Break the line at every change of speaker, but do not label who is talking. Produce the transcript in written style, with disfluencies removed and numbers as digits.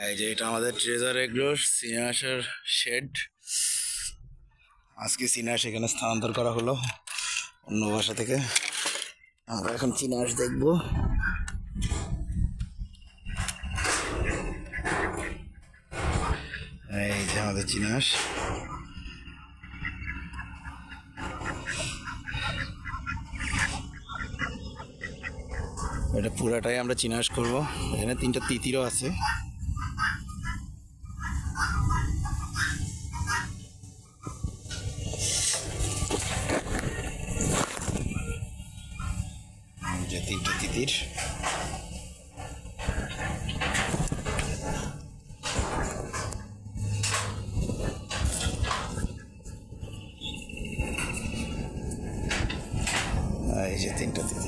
এই যে এটা আমাদের ট্রেজার এগ্রোর সিনাসের শেড। আজকে সিনাস এখানে স্থানান্তর করা হলো অন্য বাসা থেকে। আমরা এখন চিনাস দেখবো। এই যে আমাদের চিনাস। এটা পুরাটাই আমরা চিনাস করব। এখানে 3টা তিতিরও আছে। যে 3টা তিতির। এই যে 3টা তিতির।